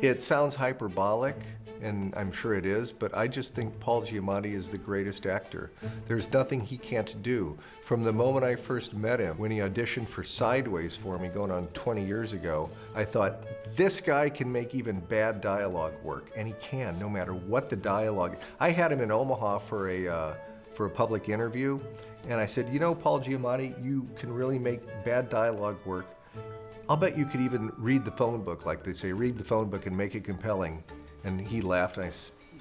It sounds hyperbolic, and I'm sure it is, but I just think Paul Giamatti is the greatest actor. There's nothing he can't do. From the moment I first met him, when he auditioned for Sideways for me, going on 20 years ago, I thought, this guy can make even bad dialogue work, and he can, no matter what the dialogue. I had him in Omaha for a public interview, and I said, you know, Paul Giamatti, you can really make bad dialogue work. I'll bet you could even read the phone book, like they say, read the phone book and make it compelling. And he laughed, and I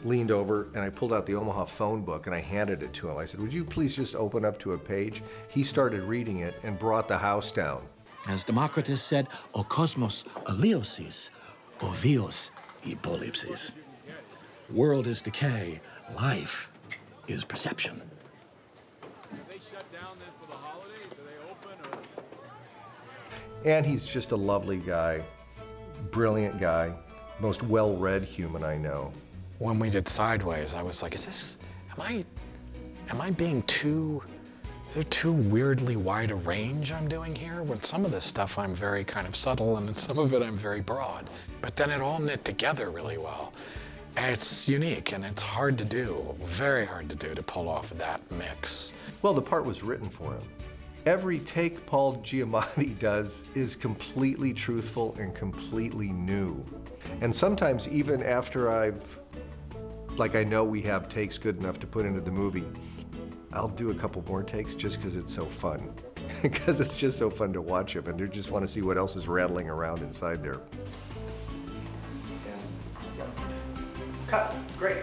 leaned over, and I pulled out the Omaha phone book, and I handed it to him. I said, would you please just open up to a page? He started reading it and brought the house down. As Democritus said, o cosmos aliosis, o vios e polypsis. World is decay, life is perception. They shut down then for the holidays? Do they open or? And he's just a lovely guy, brilliant guy, most well-read human I know. When we did Sideways, I was like, am I being too, is there too weirdly wide a range I'm doing here? With some of this stuff I'm very kind of subtle, and in some of it I'm very broad. But then it all knit together really well. And it's unique, and it's hard to do, very hard to do, to pull off that mix. Well, the part was written for him. Every take Paul Giamatti does is completely truthful and completely new. And sometimes even after I know we have takes good enough to put into the movie, I'll do a couple more takes just because it's so fun. Because it's just so fun to watch him, and I just want to see what else is rattling around inside there. Cut. Great.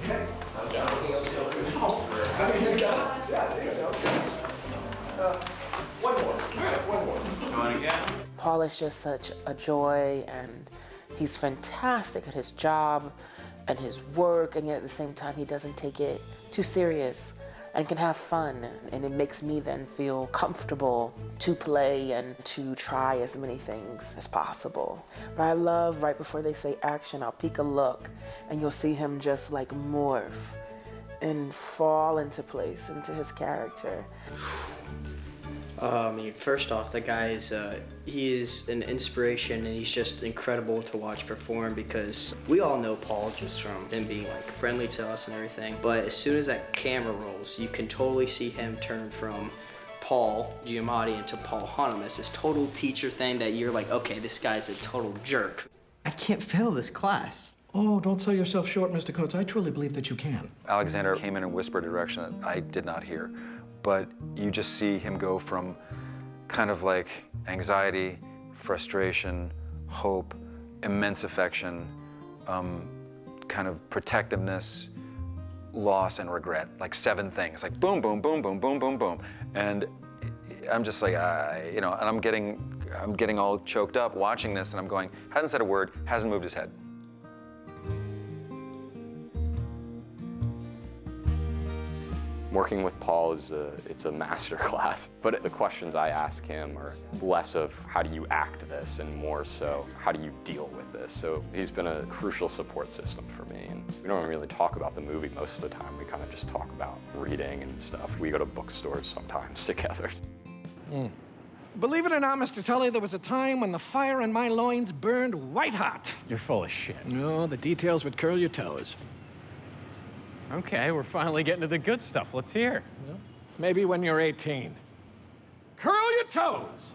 Okay. Anything else you want to do? I mean, you got it. Yeah, I think so. One more. One more. Going again? Paul is just such a joy, and he's fantastic at his job and his work, and yet at the same time he doesn't take it too serious and can have fun, and it makes me then feel comfortable to play and to try as many things as possible. But I love right before they say action, I'll peek a look and you'll see him just like morph and fall into place, into his character. First off, the guy is, he is an inspiration, and he's just incredible to watch perform, because we all know Paul just from him being like friendly to us and everything, but as soon as that camera rolls, you can totally see him turn from Paul Giamatti into Paul Hunnam. It's this total teacher thing that you're like, okay, this guy's a total jerk. I can't fail this class. Oh, don't sell yourself short, Mr. Coates. I truly believe that you can. Alexander came in and whispered a direction that I did not hear. But you just see him go from kind of like anxiety, frustration, hope, immense affection, kind of protectiveness, loss, and regret. Like 7 things, like boom, boom, boom, boom, boom, boom, boom. And I'm just like, you know, and I'm getting all choked up watching this, and I'm going, hasn't said a word, hasn't moved his head. Working with Paul it's a master class, but the questions I ask him are less of how do you act this and more so how do you deal with this. So he's been a crucial support system for me, and we don't really talk about the movie most of the time. We kind of just talk about reading and stuff. We go to bookstores sometimes together. Believe it or not, Mr. Tully, there was a time when the fire in my loins burned white hot. You're full of shit. No, the details would curl your toes. Okay, we're finally getting to the good stuff. Let's hear. Maybe when you're 18. Curl your toes!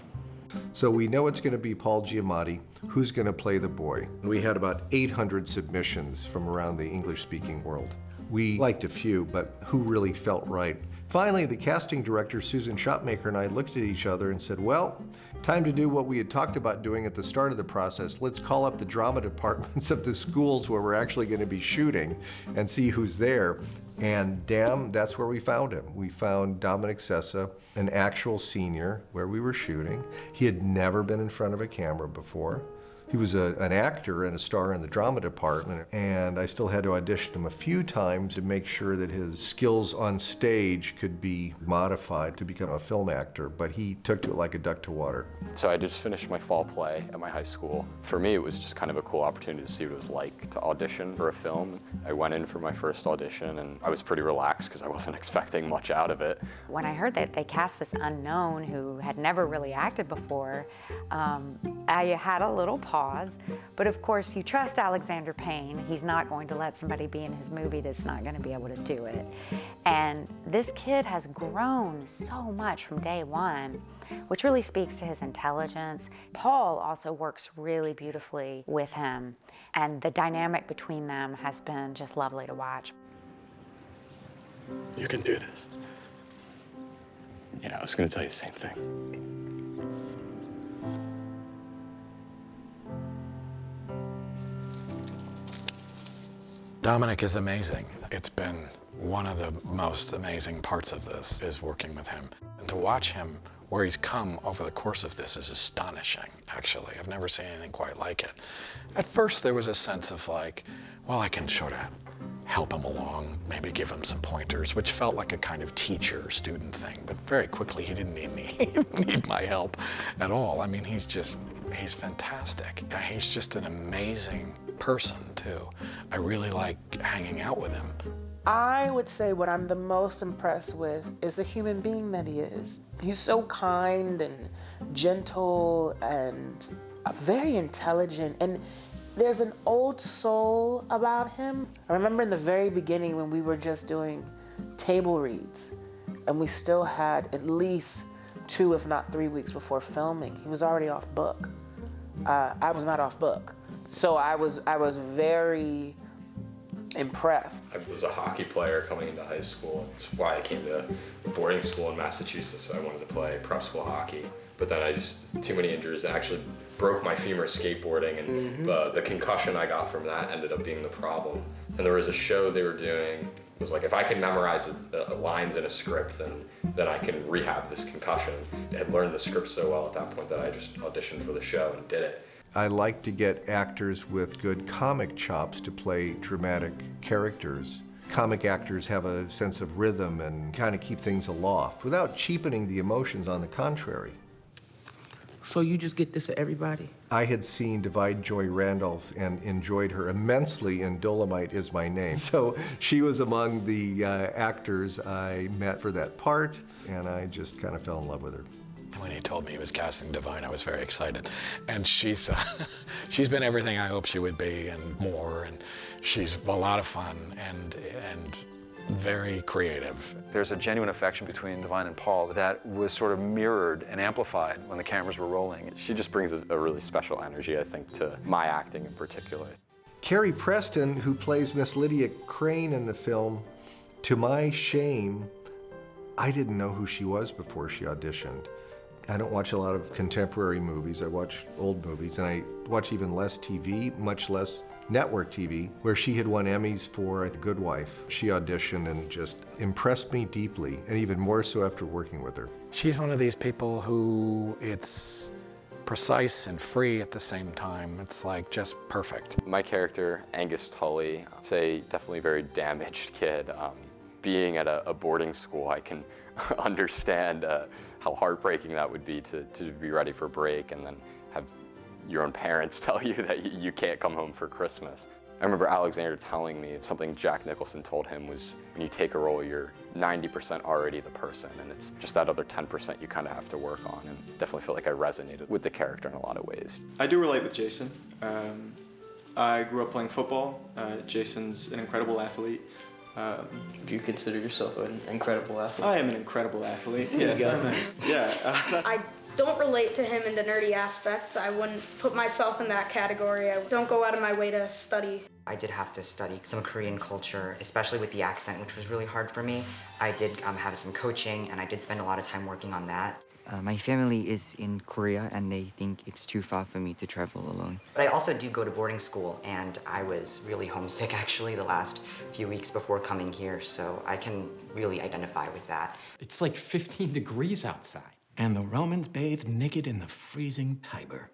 So we know it's going to be Paul Giamatti. Who's going to play the boy? We had about 800 submissions from around the English-speaking world. We liked a few, but who really felt right? Finally, the casting director, Susan Shopmaker, and I looked at each other and said, well, time to do what we had talked about doing at the start of the process. Let's call up the drama departments of the schools where we're actually going to be shooting and see who's there. And damn, that's where we found him. We found Dominic Sessa, an actual senior where we were shooting. He had never been in front of a camera before. He was an actor and a star in the drama department, and I still had to audition him a few times to make sure that his skills on stage could be modified to become a film actor, but he took to it like a duck to water. So I just finished my fall play at my high school. For me, it was just kind of a cool opportunity to see what it was like to audition for a film. I went in for my first audition, and I was pretty relaxed because I wasn't expecting much out of it. When I heard that they cast this unknown who had never really acted before, I had a little pause. But of course, you trust Alexander Payne. He's not going to let somebody be in his movie that's not going to be able to do it. And this kid has grown so much from day one, which really speaks to his intelligence. Paul also works really beautifully with him, and the dynamic between them has been just lovely to watch. You can do this. Yeah, I was going to tell you the same thing. Dominic is amazing. It's been one of the most amazing parts of this is working with him. And to watch him where he's come over the course of this is astonishing, actually. I've never seen anything quite like it. At first there was a sense of like, well, I can sort of help him along, maybe give him some pointers, which felt like a kind of teacher-student thing. But very quickly he didn't need my help at all. I mean, he's fantastic. He's just an amazing person too. I really like hanging out with him. I would say what I'm the most impressed with is the human being that he is. He's so kind and gentle and very intelligent, and there's an old soul about him. I remember in the very beginning when we were just doing table reads, and we still had at least 2, if not 3 weeks before filming. He was already off book. I was not off book. So I was very impressed. I was a hockey player coming into high school. That's why I came to boarding school in Massachusetts. I wanted to play prep school hockey. But then I just, too many injuries. I actually broke my femur skateboarding, and the concussion I got from that ended up being the problem. And there was a show they were doing. It was like, if I could memorize lines in a script, then I can rehab this concussion. I had learned the script so well at that point that I just auditioned for the show and did it. I like to get actors with good comic chops to play dramatic characters. Comic actors have a sense of rhythm and kind of keep things aloft without cheapening the emotions, on the contrary. So you just get this for everybody? I had seen Divide Joy Randolph and enjoyed her immensely in Dolomite Is My Name. So she was among the actors I met for that part, and I just kind of fell in love with her. When he told me he was casting Divine, I was very excited. And she's been everything I hoped she would be and more, and she's a lot of fun and very creative. There's a genuine affection between Divine and Paul that was sort of mirrored and amplified when the cameras were rolling. She just brings a really special energy, I think, to my acting in particular. Carrie Preston, who plays Miss Lydia Crane in the film, to my shame, I didn't know who she was before she auditioned. I don't watch a lot of contemporary movies. I watch old movies, and I watch even less TV, much less network TV, where she had won Emmys for The Good Wife. She auditioned and just impressed me deeply, and even more so after working with her. She's one of these people who it's precise and free at the same time. It's like just perfect. My character, Angus Tully, I'd say definitely a very damaged kid. Being at a boarding school, I can understand how heartbreaking that would be to be ready for break and then have your own parents tell you that you can't come home for Christmas. I remember Alexander telling me something Jack Nicholson told him was, when you take a role, you're 90% already the person, and it's just that other 10% you kind of have to work on, and definitely feel like I resonated with the character in a lot of ways. I do relate with Jason. I grew up playing football. Jason's an incredible athlete. Do you consider yourself an incredible athlete? I am an incredible athlete. Yes, I don't relate to him in the nerdy aspect. I wouldn't put myself in that category. I don't go out of my way to study. I did have to study some Korean culture, especially with the accent, which was really hard for me. I did have some coaching, and I did spend a lot of time working on that. My family is in Korea, and they think it's too far for me to travel alone. But I also do go to boarding school, and I was really homesick, actually, the last few weeks before coming here, so I can really identify with that. It's like 15 degrees outside, and the Romans bathed naked in the freezing Tiber.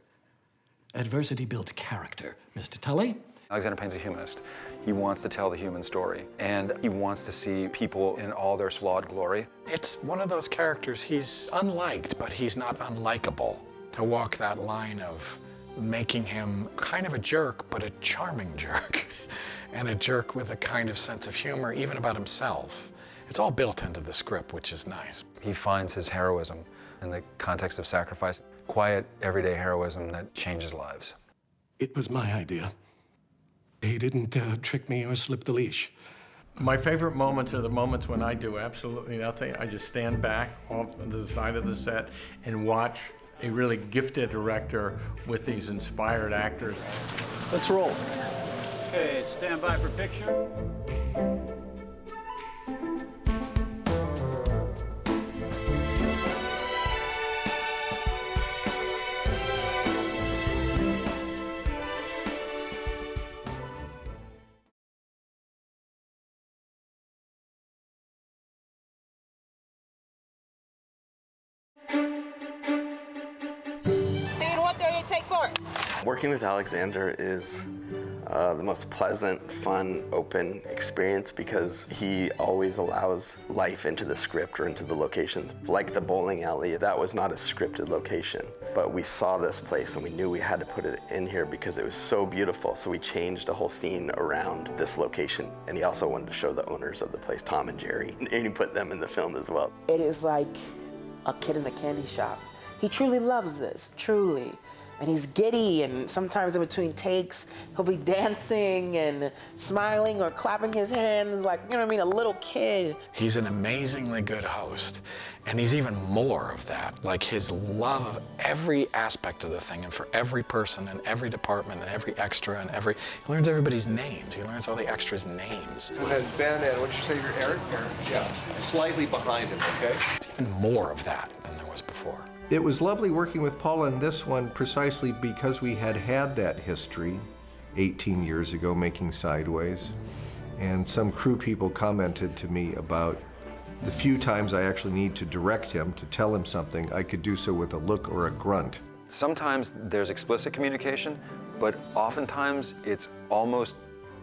Adversity builds character, Mr. Tully. Alexander Payne's a humanist. He wants to tell the human story, and he wants to see people in all their flawed glory. It's one of those characters, he's unliked, but he's not unlikable. To walk that line of making him kind of a jerk, but a charming jerk, and a jerk with a kind of sense of humor, even about himself. It's all built into the script, which is nice. He finds his heroism in the context of sacrifice, quiet, everyday heroism that changes lives. It was my idea. He didn't trick me or slip the leash. My favorite moments are the moments when I do absolutely nothing. I just stand back off to the side of the set and watch a really gifted director with these inspired actors. Let's roll. Okay, stand by for picture. Working with Alexander is the most pleasant, fun, open experience because he always allows life into the script or into the locations. Like the bowling alley, that was not a scripted location, but we saw this place and we knew we had to put it in here because it was so beautiful, so we changed a whole scene around this location. And he also wanted to show the owners of the place, Tom and Jerry, and he put them in the film as well. It is like a kid in the candy shop. He truly loves this, truly. And he's giddy, and sometimes in between takes, he'll be dancing and smiling or clapping his hands like, you know what I mean, a little kid. He's an amazingly good host, and he's even more of that. Like his love of every aspect of the thing, and for every person, and every department, and every extra, and he learns everybody's names. He learns all the extras' names. And Ben, and what did you say, you're Eric? Eric, yeah, slightly behind him, okay? It's even more of that than there was before. It was lovely working with Paula in this one precisely because we had that history 18 years ago making Sideways. And some crew people commented to me about the few times I actually need to direct him, to tell him something, I could do so with a look or a grunt. Sometimes there's explicit communication, but oftentimes it's almost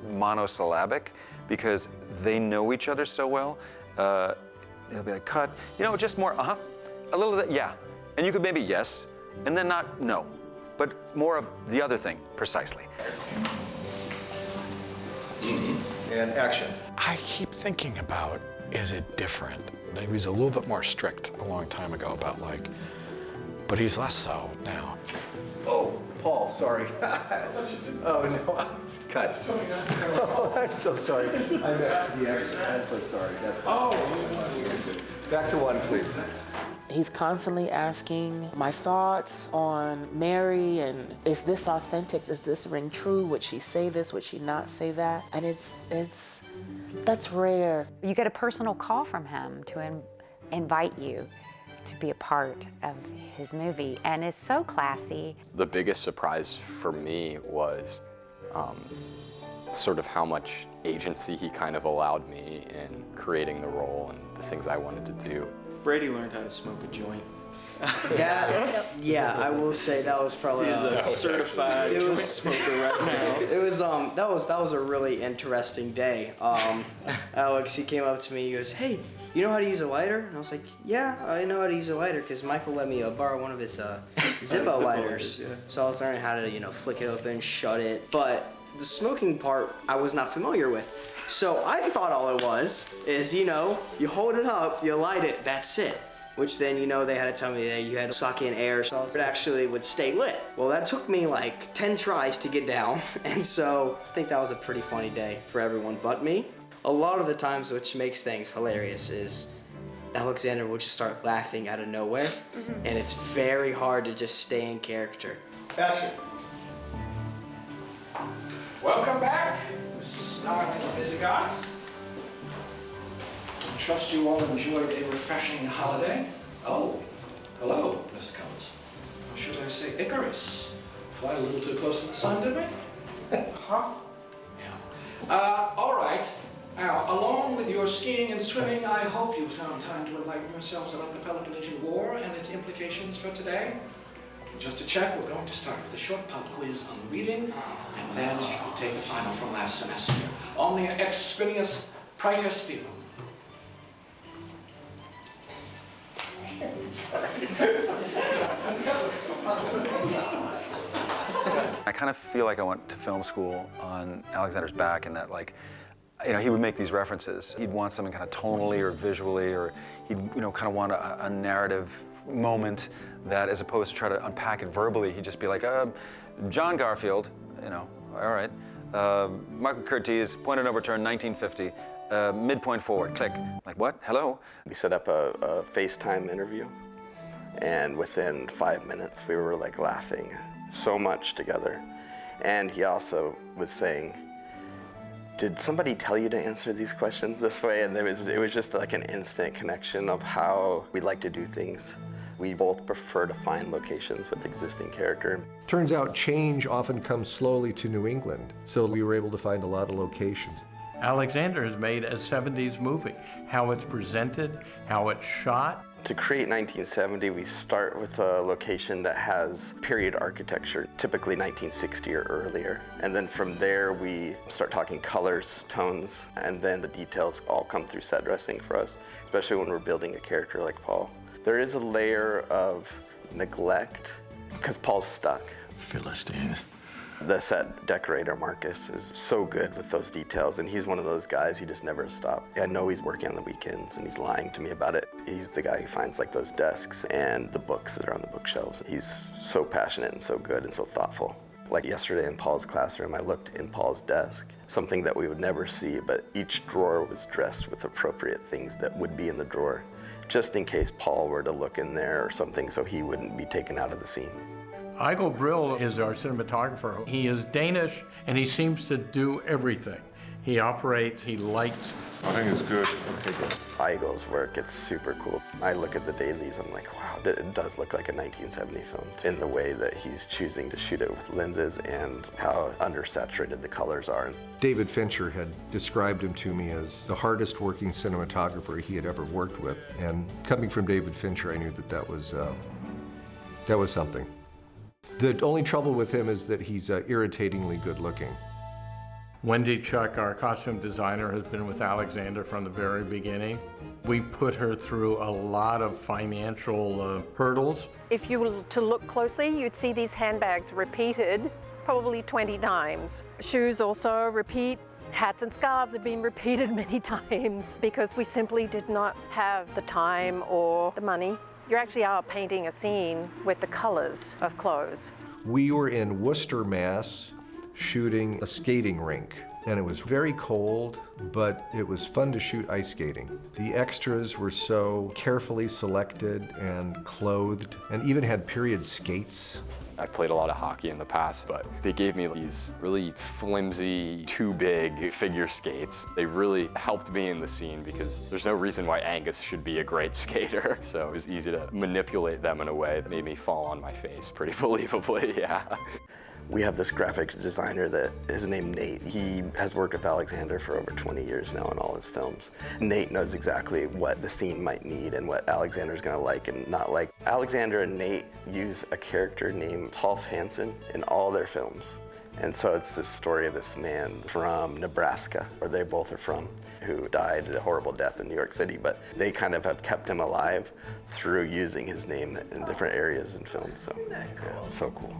monosyllabic because they know each other so well. They'll be like, cut, you know, just more, a little bit, yeah. And you could maybe yes, and then not no, but more of the other thing, precisely. And action. I keep thinking about, is it different? He was a little bit more strict a long time ago about like, but he's less so now. Oh, Paul, sorry. Oh, no, cut. Oh, I'm so sorry. I'm so sorry. Back to one, please. He's constantly asking my thoughts on Mary, and is this authentic? Does this ring true? Would she say this? Would she not say that? And that's rare. You get a personal call from him to invite you to be a part of his movie, and it's so classy. The biggest surprise for me was sort of how much agency he kind of allowed me in creating the role and the things I wanted to do. Brady learned how to smoke a joint. Yeah, I will say that was probably He's a certified joint smoker right now. It was that was a really interesting day. Alex, he came up to me, he goes, "Hey, you know how to use a lighter?" And I was like, "Yeah, I know how to use a lighter," because Michael let me borrow one of his Zippo lighters. Yeah. So I was learning how to, flick it open, shut it. But the smoking part, I was not familiar with. So I thought all it was is, you hold it up, you light it, that's it. Which then, they had to tell me that you had to suck in air so it actually would stay lit. Well, that took me like 10 tries to get down. And so I think that was a pretty funny day for everyone but me. A lot of the times, which makes things hilarious, is Alexander will just start laughing out of nowhere. And it's very hard to just stay in character. Action. Welcome back, Mrs. Darling Visigoths. I trust you all enjoyed a refreshing holiday. Oh, hello, Mr. Coates. Or should I say Icarus? Fly a little too close to the sun, did we? Huh? Yeah. All right. Now, along with your skiing and swimming, I hope you found time to enlighten yourselves about the Peloponnesian War and its implications for today. Just to check, we're going to start with a short pub quiz on reading, and then we'll take the final from last semester. Omnia ex spinius praetestinum. I kind of feel like I went to film school on Alexander's back, in that, like, you know, he would make these references. He'd want something kind of tonally or visually, or he'd, you know, kind of want a narrative moment that, as opposed to try to unpack it verbally, he'd just be like, John Garfield, you know, all right. Michael Curtiz, point of no return, 1950, midpoint forward, click. Like, what? Hello? We set up a FaceTime interview, and within 5 minutes, we were like laughing so much together. And he also was saying, did somebody tell you to answer these questions this way? And it was just like an instant connection of how we like to do things. We both prefer to find locations with existing character. Turns out change often comes slowly to New England, so we were able to find a lot of locations. Alexander has made a 70s movie. How it's presented, how it's shot. To create 1970, we start with a location that has period architecture, typically 1960 or earlier. And then from there, we start talking colors, tones, and then the details all come through set dressing for us, especially when we're building a character like Paul. There is a layer of neglect because Paul's stuck. Philistines. The set decorator, Marcus, is so good with those details, and he's one of those guys, he just never stopped. I know he's working on the weekends, and he's lying to me about it. He's the guy who finds like those desks and the books that are on the bookshelves. He's so passionate and so good and so thoughtful. Like yesterday in Paul's classroom, I looked in Paul's desk, something that we would never see, but each drawer was dressed with appropriate things that would be in the drawer, just in case Paul were to look in there or something so he wouldn't be taken out of the scene. Igor Brill is our cinematographer. He is Danish, and he seems to do everything. He operates, he lights. I think it's good. Okay, good. Igor's work, it's super cool. I look at the dailies, I'm like, wow, it does look like a 1970 film in the way that he's choosing to shoot it with lenses and how undersaturated the colors are. David Fincher had described him to me as the hardest working cinematographer he had ever worked with. And coming from David Fincher, I knew that was something. The only trouble with him is that he's irritatingly good looking. Wendy Chuck, our costume designer, has been with Alexander from the very beginning. We put her through a lot of financial hurdles. If you were to look closely, you'd see these handbags repeated probably 20 times. Shoes also repeat. Hats and scarves have been repeated many times because we simply did not have the time or the money. You actually are painting a scene with the colors of clothes. We were in Worcester, Mass, shooting a skating rink, and it was very cold, but it was fun to shoot ice skating. The extras were so carefully selected and clothed, and even had period skates. I've played a lot of hockey in the past, but they gave me these really flimsy, too big figure skates. They really helped me in the scene because there's no reason why Angus should be a great skater. So it was easy to manipulate them in a way that made me fall on my face pretty believably, yeah. We have this graphic designer that is named Nate. He has worked with Alexander for over 20 years now in all his films. Nate knows exactly what the scene might need and what Alexander's gonna like and not like. Alexander and Nate use a character named Tolf Hansen in all their films. And so it's this story of this man from Nebraska, where they both are from, who died a horrible death in New York City, but they kind of have kept him alive through using his name in different areas in films. So yeah, it's so cool.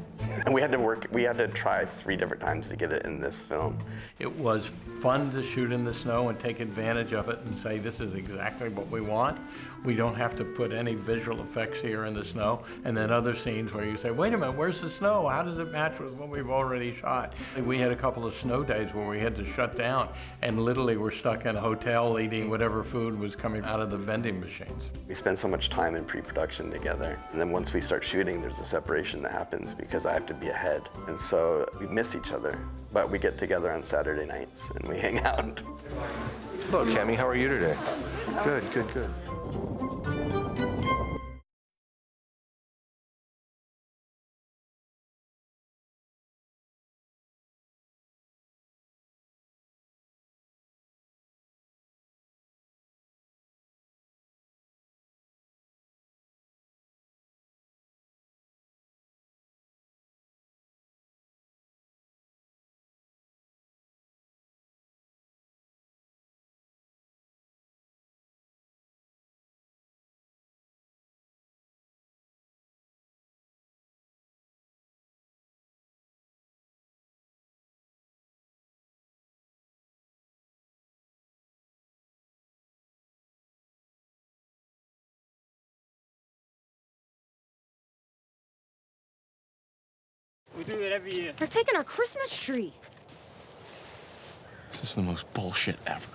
And we had to try 3 different times to get it in this film. It was fun to shoot in the snow and take advantage of it and say, this is exactly what we want. We don't have to put any visual effects here in the snow. And then other scenes where you say, wait a minute, where's the snow? How does it match with what we've already shot? We had a couple of snow days where we had to shut down and literally were stuck in a hotel eating whatever food was coming out of the vending machines. We spend so much time in pre-production together. And then once we start shooting, there's a separation that happens because I have to be ahead. And so we miss each other. But we get together on Saturday nights and we hang out. Hello, Cammie. How are you today? Good, good, good. We do it every year. They're taking our Christmas tree. This is the most bullshit ever.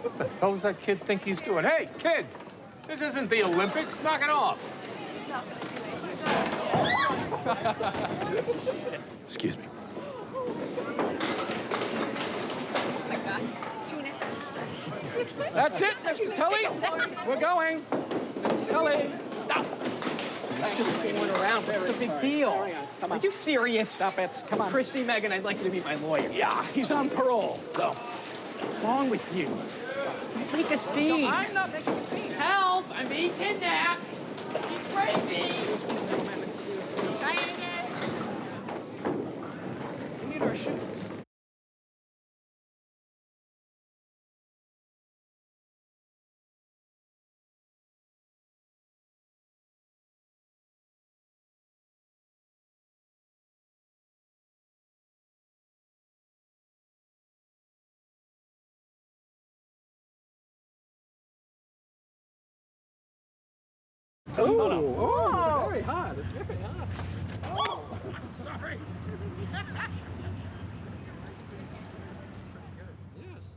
What the hell does that kid think he's doing? Hey, kid! This isn't the Olympics. Knock it off. Excuse me. That's it, Mr. Tully. We're going. Mr. Tully, stop. He's just fooling around. What's the big deal? Are you serious? Stop it. Come on. Christy, Megan, I'd like you to meet my lawyer. Yeah, he's on parole. So, What's wrong with you? Make a scene. No, I'm not making a scene. Help! I'm being kidnapped. He's crazy. We need our shoes. Oh, very hot. It's very hot. Oh, sorry. Yes.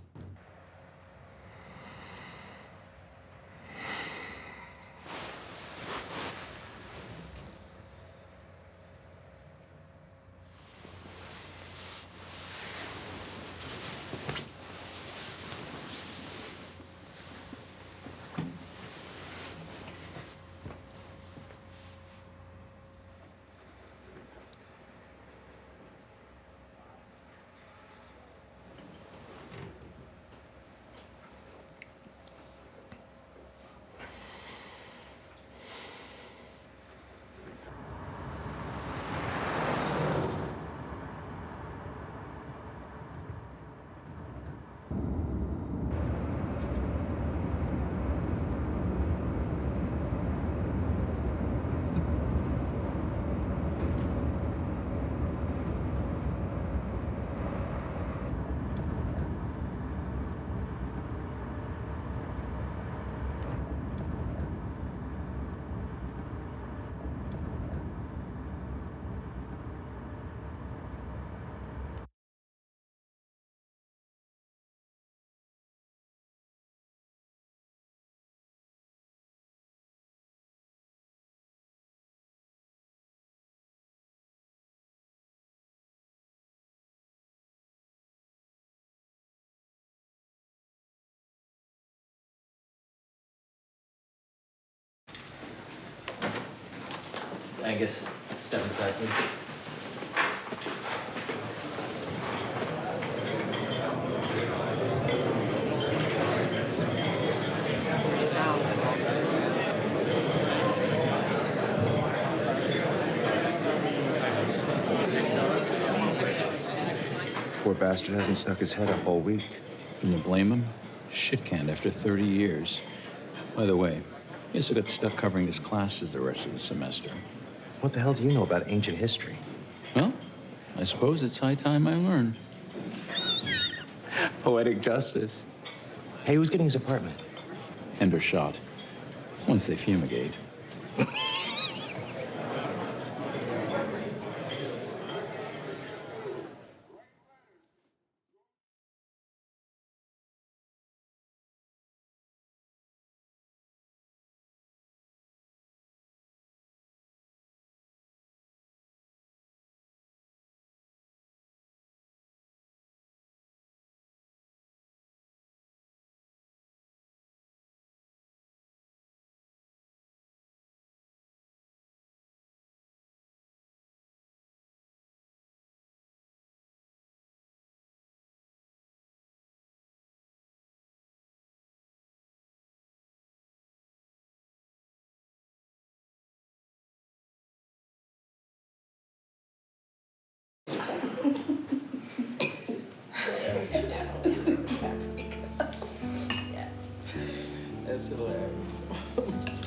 Angus, step inside, please. Poor bastard hasn't stuck his head up all week. Can you blame him? Shit-canned after 30 years. By the way, he also got stuck covering his classes the rest of the semester. What the hell do you know about ancient history? Well, I suppose it's high time I learned. Poetic justice. Hey, who's getting his apartment? Hendershot. Once they fumigate. That's hilarious.